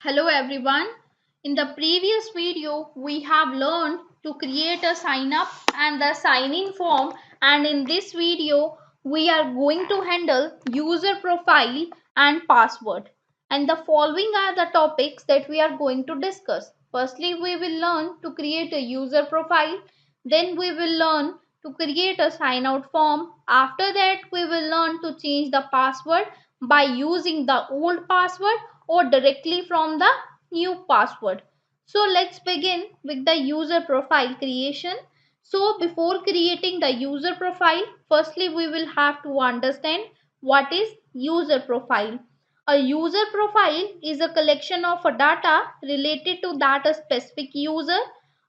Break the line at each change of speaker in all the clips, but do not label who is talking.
Hello everyone. In the previous video, we have learned to create a sign up and the sign in form, and in this video, we are going to handle user profile and password. And the following are the topics that we are going to discuss. Firstly, we will learn to create a user profile. Then we will learn to create a sign out form. After that, we will learn to change the password by using the old password or directly from the new password. So let's begin with the user profile creation. So before creating the user profile, firstly we will have to understand what is user profile. A user profile is a collection of data related to that specific user.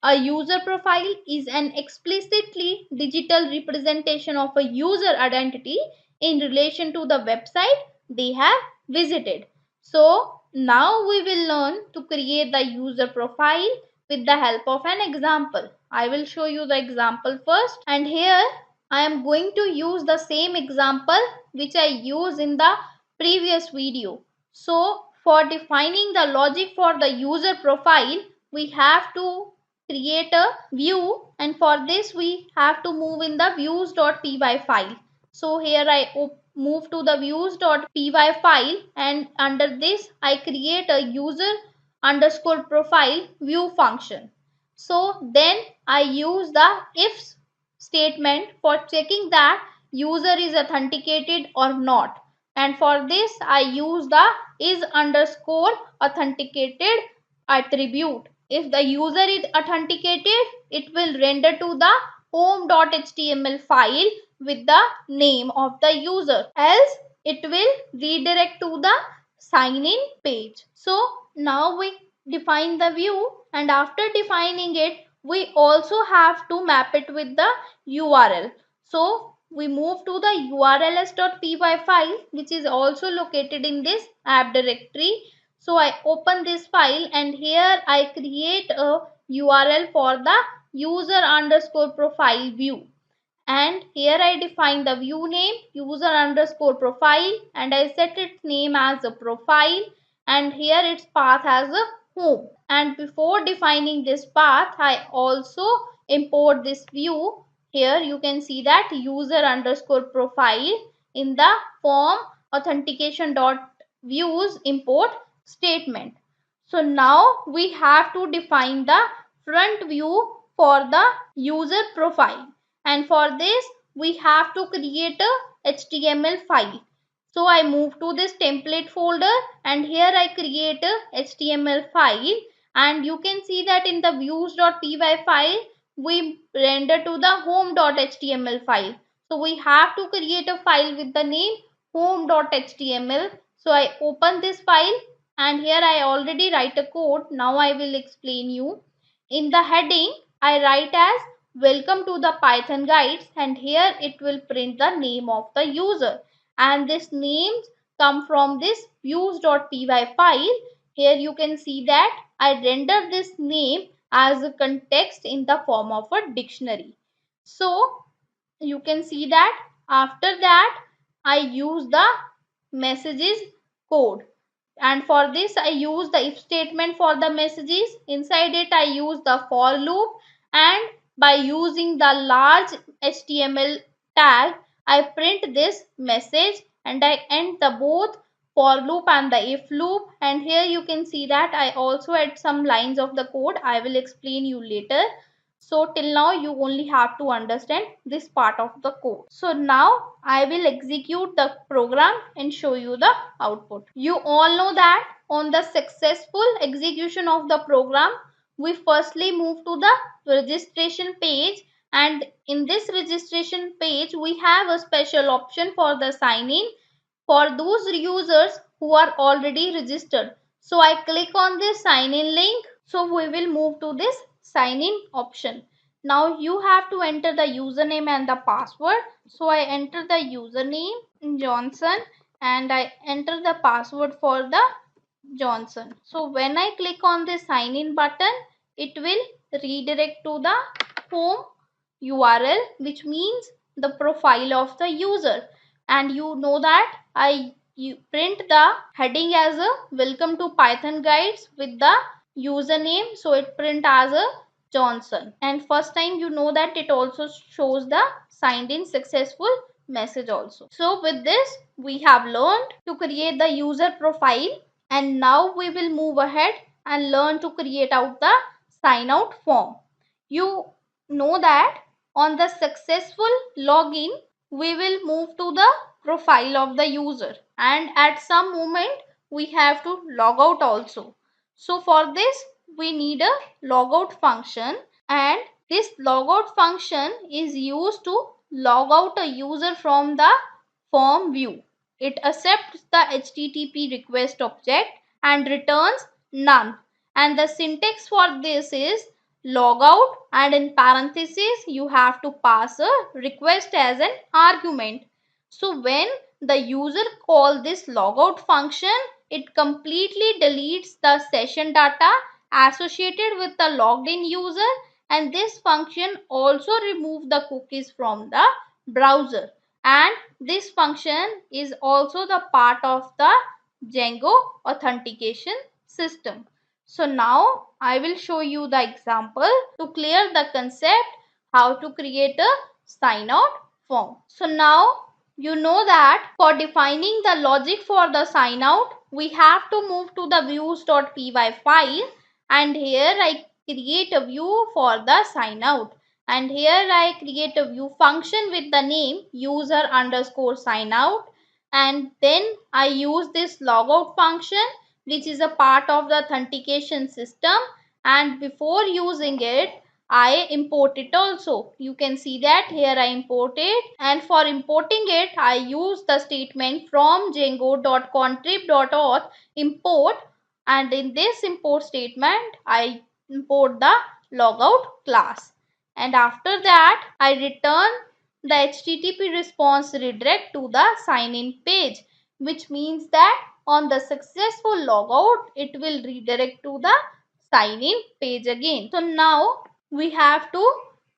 A user profile is an explicitly digital representation of a user identity in relation to the website they have visited. So now we will learn to create the user profile with the help of an example. I will show you the example first, and here I am going to use the same example which I used in the previous video. So for defining the logic for the user profile, we have to create a view, and for this we have to move in the views.py file. So here I move to the views.py file, and under this I create a user underscore profile view function. So then I use the if statement for checking that user is authenticated or not, and for this I use the is underscore authenticated attribute. If the user is authenticated, it will render to the home.html file with the name of the user, else it will redirect to the sign in page. So now we define the view, and after defining it we also have to map it with the URL. So we move to the urls.py file, which is also located in this app directory. So I open this file, and here I create a URL for the user underscore profile view, and here I define the view name user underscore profile, and I set its name as a profile, and here its path as a home. And before defining this path, I also import this view. Here you can see that user underscore profile in the form authentication dot views import statement. So now we have to define the front view for the user profile, and for this we have to create a HTML file. So I move to this template folder, and here I create a HTML file, and you can see that in the views.py file we render to the home.html file. So we have to create a file with the name home.html. So I open this file, and here I already write a code. Now I will explain you. In the heading I write as welcome to the Python guides, and here it will print the name of the user, and this names come from this views.py file. Here you can see that I render this name as a context in the form of a dictionary. So you can see that after that I use the messages code, and for this I use the if statement for the messages. Inside it I use the for loop, and by using the large HTML tag I print this message, and I end the both for loop and the if loop. And here you can see that I also add some lines of the code. I will explain you later. So till now you only have to understand this part of the code. So now I will execute the program and show you the output. You all know that on the successful execution of the program, we firstly move to the registration page, and in this registration page we have a special option for the sign in for those users who are already registered. So I click on this sign in link. So we will move to this sign in option. Now you have to enter the username and the password. So I enter the username Johnson, and I enter the password for the Johnson. So when I click on the sign in button, it will redirect to the home URL, which means the profile of the user. And you know that I you print the heading as a welcome to Python guides with the username, so it print as a Johnson, and first time you know that it also shows the signed in successful message also. So with this we have learned to create the user profile, and now we will move ahead and learn to create out the sign out form. You know that on the successful login we will move to the profile of the user, and at some moment we have to log out also. So for this we need a logout function, and this logout function is used to log out a user from the form view. It accepts the HTTP request object and returns none, and the syntax for this is logout, and in parentheses you have to pass a request as an argument. So when the user calls this logout function, it completely deletes the session data associated with the logged in user, and this function also removes the cookies from the browser, and this function is also the part of the Django authentication system. So now I will show you the example to clear the concept how to create a sign out form. So now you know that for defining the logic for the sign out, we have to move to the views.py file, and here I create a view for the sign out, and here I create a view function with the name user underscore sign out, and then I use this logout function which is a part of the authentication system, and before using it I import it also. You can see that here I import it, and for importing it I use the statement from django.contrib.auth import, and in this import statement I import the logout class, and after that I return the HTTP response redirect to the sign in page, which means that on the successful logout it will redirect to the sign in page again. So now we have to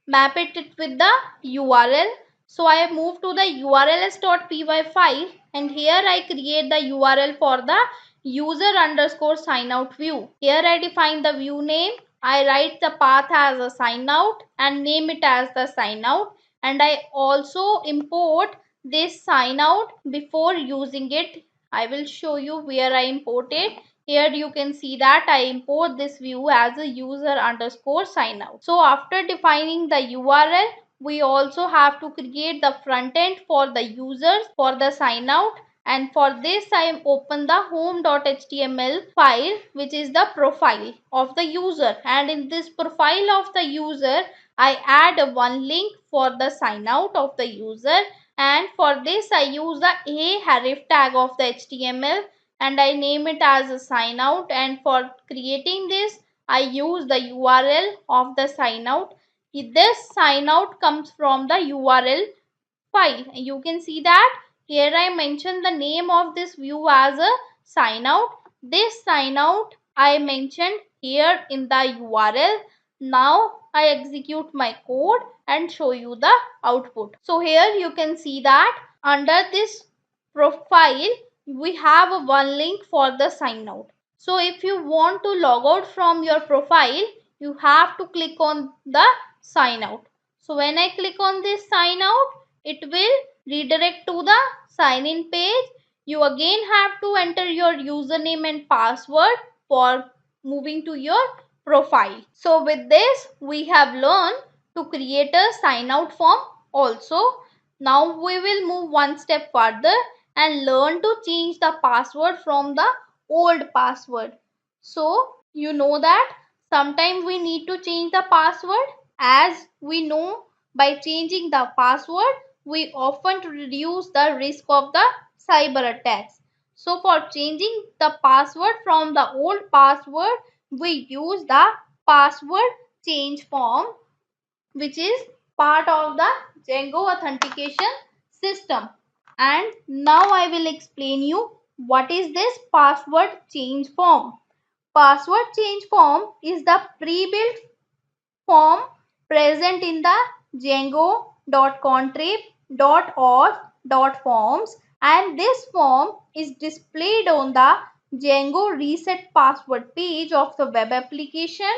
map it with the URL. So I move to the urls.py file, and here I create the URL for the user underscore sign out view. Here I define the view name. I write the path as a sign out and name it as the sign out, and I also import this sign out before using it. I will show you where I import it. Here you can see that I import this view as a user underscore sign out. So after defining the URL, we also have to create the front end for the users for the sign out, and for this I open the home.html file which is the profile of the user, and in this profile of the user I add one link for the sign out of the user, and for this I use the a href tag of the HTML, and I name it as a sign out, and for creating this I use the URL of the sign out. This sign out comes from the URL file. You can see that here I mentioned the name of this view as a sign out. This sign out I mentioned here in the URL. Now I execute my code and show you the output. So here you can see that under this profile we have a one link for the sign out. So if you want to log out from your profile, you have to click on the sign out. So when I click on this sign out, it will redirect to the sign in page. You again have to enter your username and password for moving to your profile. So with this we have learned to create a sign out form also. Now we will move one step further and learn to change the password from the old password. So you know that sometimes we need to change the password, as we know by changing the password we often reduce the risk of the cyber attacks. So for changing the password from the old password we use the password change form, which is part of the Django authentication system. And now I will explain you what is this password change form. Password change form is the pre-built form present in the django.contrib.auth.forms and this form is displayed on the Django reset password page of the web application,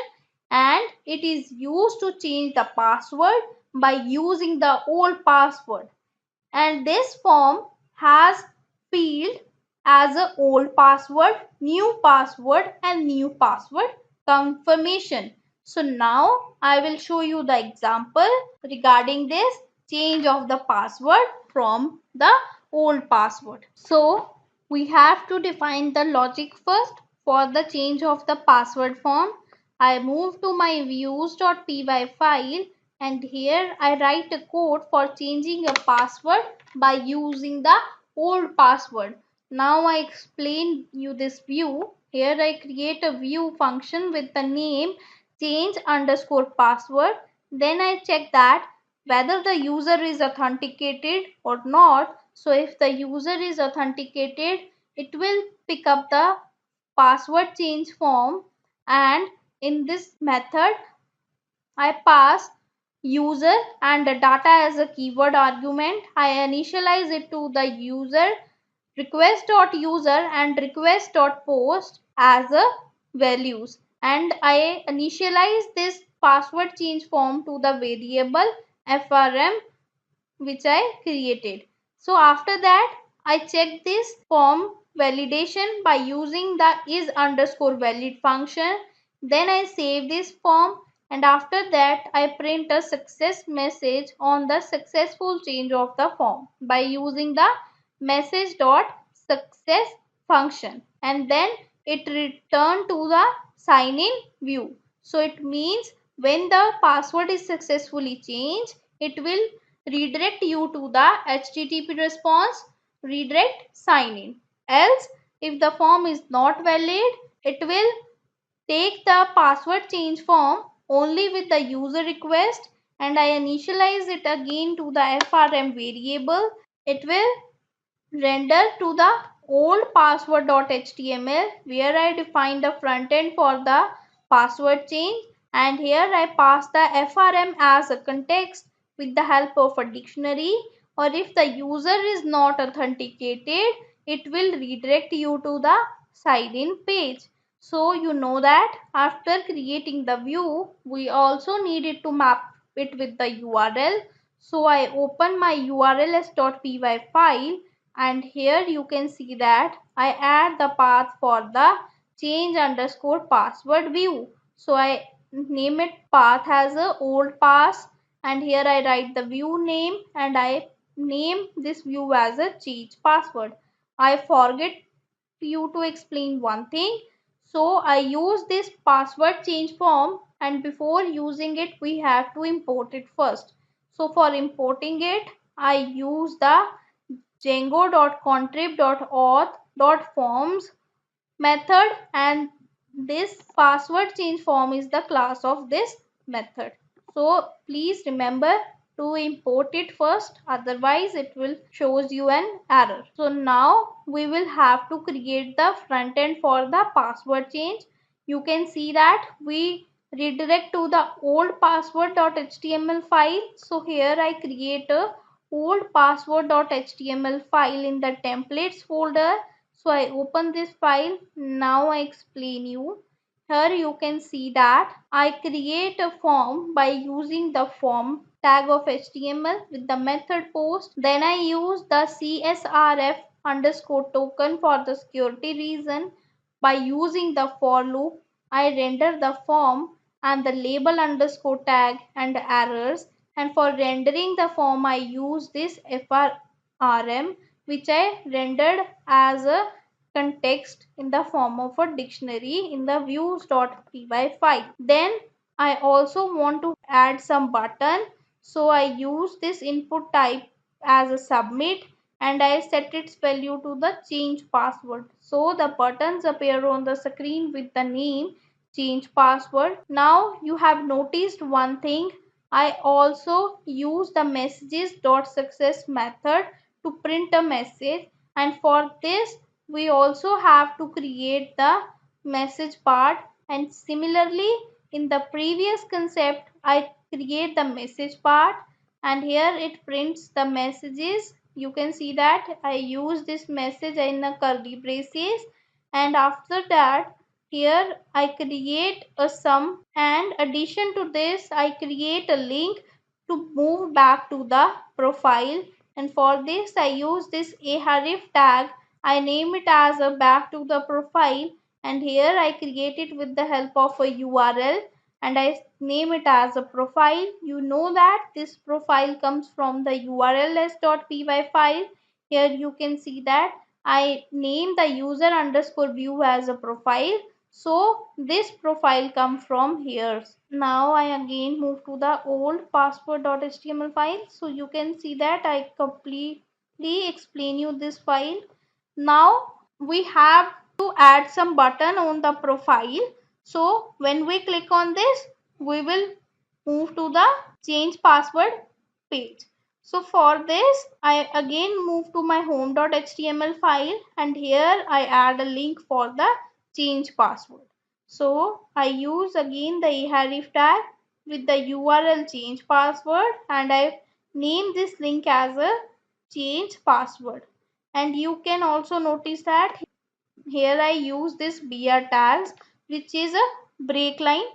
and it is used to change the password by using the old password. And this form has field as a old password, new password and new password confirmation. So now I will show you the example regarding this change of the password from the old password. So we have to define the logic first for the change of the password form. I move to my views.py file, and here I write a code for changing a password by using the old password. Now I explain you this view. Here I create a view function with the name change underscore password. Then I check that whether the user is authenticated or not. So if the user is authenticated, it will pick up the password change form, and in this method I pass user and the data as a keyword argument. I initialize it to the user request.user and request.post as a values, and I initialize this password change form to the variable frm which I created. So after that I check this form validation by using the is underscore valid function. Then I save this form, and after that I print a success message on the successful change of the form by using the message dot success function, and then it return to the sign in view. So it means when the password is successfully changed, it will redirect you to the HTTP response redirect sign in. Else, if the form is not valid, it will take the password change form only with the user request, and I initialize it again to the frm variable. It will render to the old password.html where I define the front end for the password change, and here I pass the frm as a context with the help of a dictionary, or if the user is not authenticated, it will redirect you to the sign in page. So you know that after creating the view, we also needed to map it with the URL. So I open my urls.py file, and here you can see that I add the path for the change underscore password view. So I name it path as a old pass, and here I write the view name and I name this view as a change password. I forget you to explain one thing. So I use this password change form, and before using it we have to import it first. So for importing it I use the django.contrib.auth.forms method, and this password change form is the class of this method. So please remember to import it first, otherwise it will shows you an error. So now we will have to create the front end for the password change. You can see that we redirect to the old password.html file. So here I create a old password.html file in the templates folder. So I open this file. Now I explain you. Here you can see that I create a form by using the form tag of HTML with the method post. Then I use the CSRF underscore token for the security reason. By using the for loop, I render the form and the label underscore tag and errors. And for rendering the form, I use this frm which I rendered as a context in the form of a dictionary in the views.py file. Then I also want to add some button. So I use this input type as a submit, and I set its value to the change password. So the buttons appear on the screen with the name change password. Now you have noticed one thing. I also use the messages.success method to print a message, and for this we also have to create the message part, and similarly in the previous concept I create the message part, and here it prints the messages you can see that I use this message in a curly braces, and after that here I create a sum, and addition to this I create a link to move back to the profile. And for this I use this ahref tag. I name it as a back to the profile, and here I create it with the help of a URL, and I name it as a profile. You know that this profile comes from the urls.py file. Here you can see that I name the user underscore view as a profile. So this profile come from here. Now I again move to the old password.html file. So you can see that I completely explain you this file. Now we have to add some button on the profile. So when we click on this, we will move to the change password page. So for this, I again move to my home.html file, and here I add a link for the change password. So I use again the ahref tag with the URL change password, and I name this link as a change password. And you can also notice that here I use this br tags, which is a break line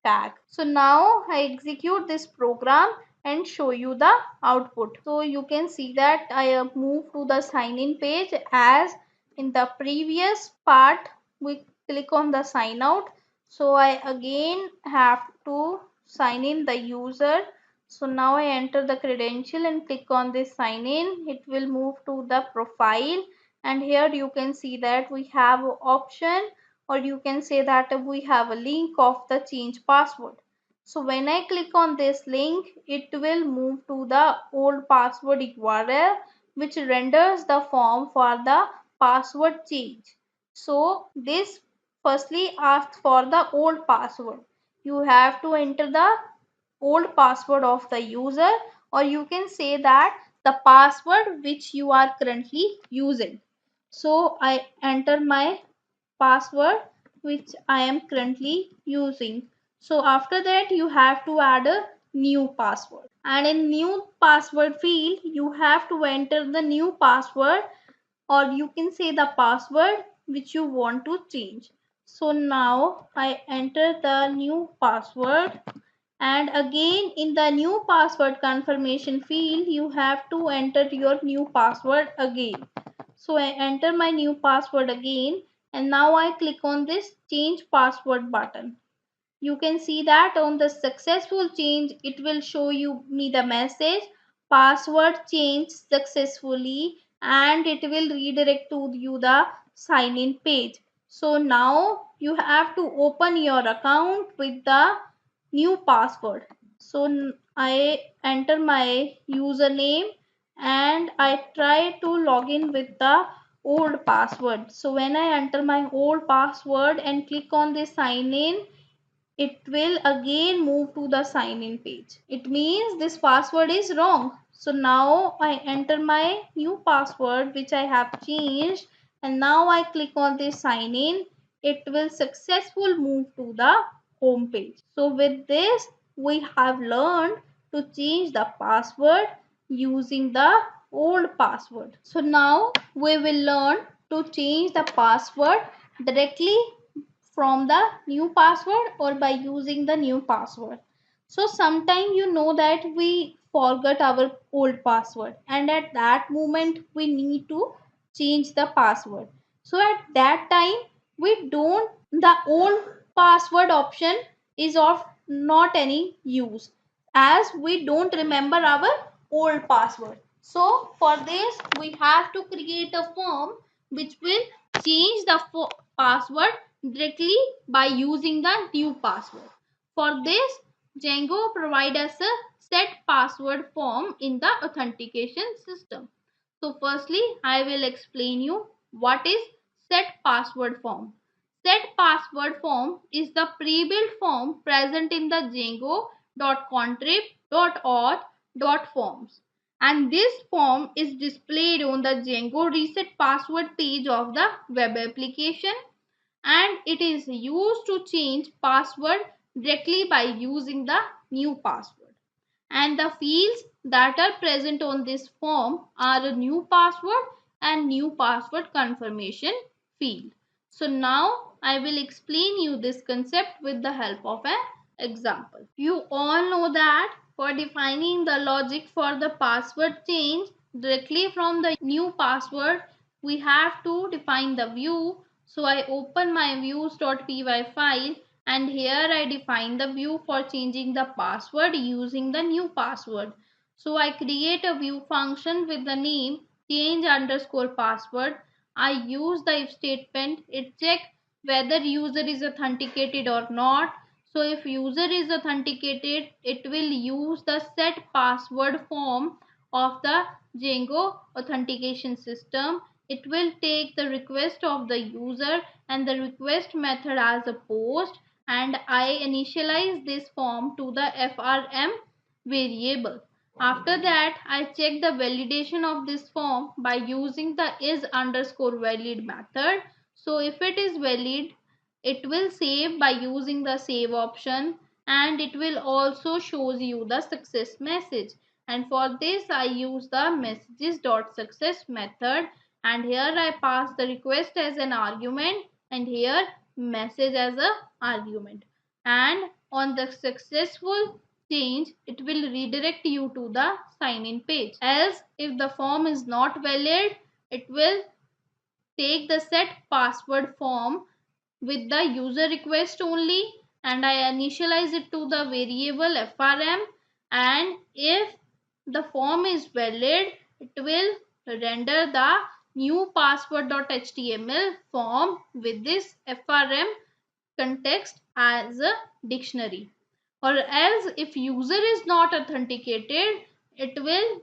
tag. So now I execute this program and show you the output. So you can see that I have moved to the sign in page. As in the previous part we click on the sign out, so I again have to sign in the user. So now I enter the credential and click on this sign in. It will move to the profile, and here you can see that we have an option, or you can say that we have a link of the change password. So when I click on this link, it will move to the old password URL, which renders the form for the password change. So this firstly asks for the old password. You have to enter the old password of the user, or you can say that the password which you are currently using. So I enter my password which I am currently using. So after that you have to add a new password, and in new password field you have to enter the new password, or you can say the password which you want to change. So now I enter the new password, and again in the new password confirmation field you have to enter your new password again. So I enter my new password again, and now I click on this change password button. You can see that on the successful change it will show you me the message password changed successfully, and it will redirect to you the sign in page. So now you have to open your account with the new password. So I enter my username, and I try to log in with the old password. So when I enter my old password and click on the sign in, it will again move to the sign in page. It means this password is wrong. So now I enter my new password which I have changed, and now I click on this sign in. It will successfully move to the home page. So with this we have learned to change the password using the old password. So now we will learn to change the password directly from the new password or by using the new password. So sometime you know that we forgot our old password, and at that moment we need to change the password. So at that time we don't, the old password option is of not any use, as we don't remember our old password. So for this we have to create a form which will change the password directly by using the new password. For this, Django provides us a set password form in the authentication system. So firstly, I will explain you what is set password form. Set password form is the pre-built form present in the django.contrib.auth.forms, and this form is displayed on the Django reset password page of the web application, and it is used to change password directly by using the new password. and the fields that are present on this form are a new password and new password confirmation field. So now I will explain you this concept with the help of an example. You all know that for defining the logic for the password change directly from the new password, we have to define the view. So I open my views.py file, and here I define the view for changing the password using the new password. So I create a view function with the name change underscore password. I use the if statement. It checks whether user is authenticated or not. So if user is authenticated, it will use the set password form of the Django authentication system. It will take the request of the user and the request method as a post, and I initialize this form to the FRM variable. After that, I check the validation of this form by using the is underscore valid method. So if it is valid, it will save by using the save option, and it will also shows you the success message. And for this I use the messages.success method, and here I pass the request as an argument and here message as a argument. And on the successful change, it will redirect you to the sign in page. Else if the form is not valid, it will take the set password form with the user request only, and I initialize it to the variable FRM, and if the form is valid, it will render the new password.html form with this FRM context as a dictionary. Or else if user is not authenticated, it will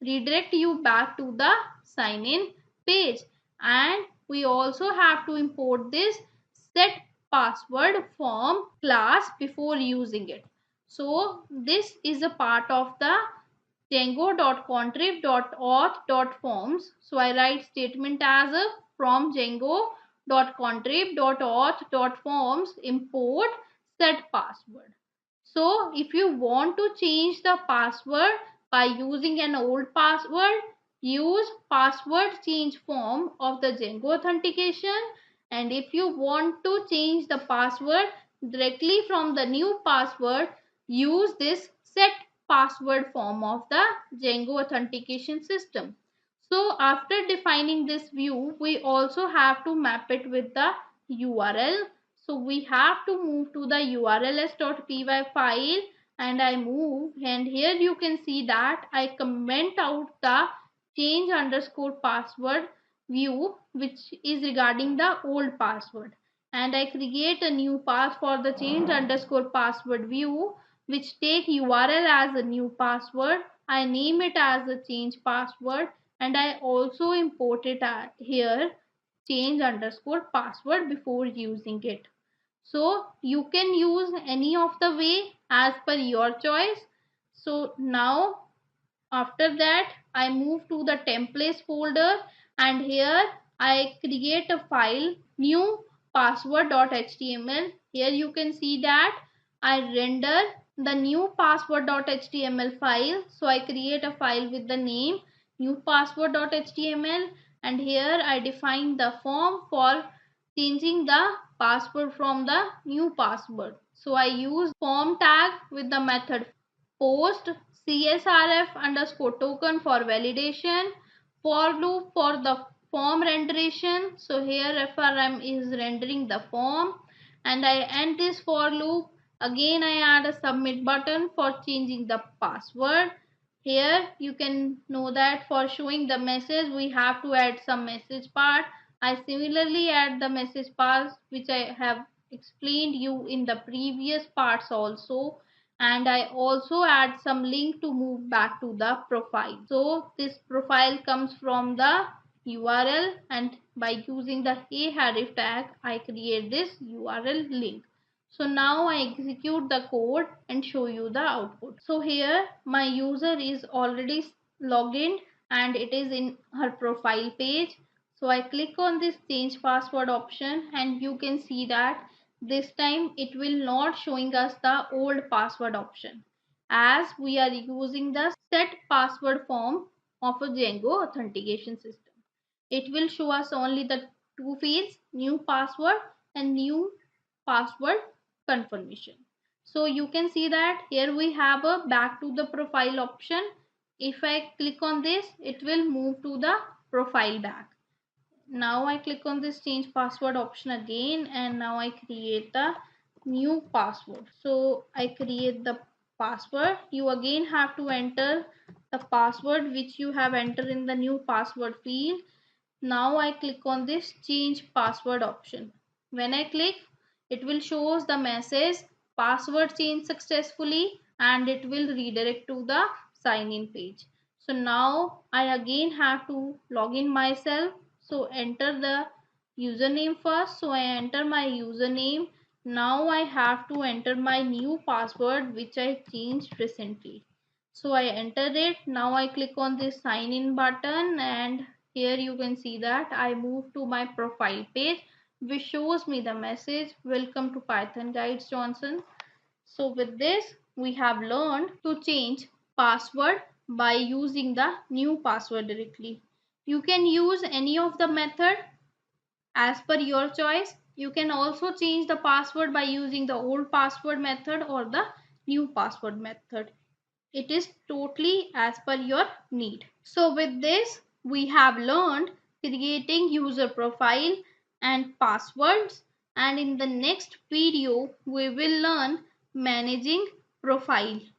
redirect you back to the sign in page. And we also have to import this set password form class before using it. So this is a part of the django.contrib.auth.forms. So I write statement as a from django.contrib.auth.forms import set password. So if you want to change the password by using an old password, use password change form of the Django authentication. And if you want to change the password directly from the new password, use this set password form of the Django authentication system. So after defining this view, we also have to map it with the URL. So we have to move to the urls.py file, and I move, and here you can see that I comment out the change underscore password view which is regarding the old password, and I create a new path for the change underscore password view which take URL as a new password. I name it as a change password, and I also import it here change underscore password before using it. So you can use any of the way as per your choice. So now after that I move to the templates folder, and here I create a file new password.html. Here you can see that I render the new password.html file. So I create a file with the name new password.html, and here I define the form for changing the password from the new password. So I use form tag with the method post csrf underscore token for validation, for loop for the form renderation. So here FRM is rendering the form, and I end this for loop. Again I add a submit button for changing the password. Here you can know that for showing the message we have to add some message part. I similarly add the message parts which I have explained you in the previous parts also, and I also add some link to move back to the profile. So this profile comes from the URL, and by using the href tag I create this URL link. So now I execute the code and show you the output. So here my user is already logged in and it is in her profile page. So I click on this change password option, and you can see that this time it will not showing us the old password option. as we are using the set password form of a Django authentication system. It will show us only the two fields, new password and new password confirmation. So you can see that here we have a back to the profile option. If I click on this, it will move to the profile back. Now I click on this change password option again, and now I create the new password. So I create the password. You again have to enter the password which you have entered in the new password field. Now I click on this change password option. When I click, it will show us the message password change successfully, and it will redirect to the sign in page. So now I again have to log in myself. So enter the username first. So I enter my username. Now I have to enter my new password which I changed recently. So I entered it. Now I click on this sign in button, and here you can see that I move to my profile page which shows me the message welcome to Python Guides Johnson. So with this we have learned to change password by using the new password directly. You can use any of the method as per your choice. You can also change the password by using the old password method or the new password method. It is totally as per your need. So with this we have learned creating user profile and passwords, and in the next video we will learn managing profile.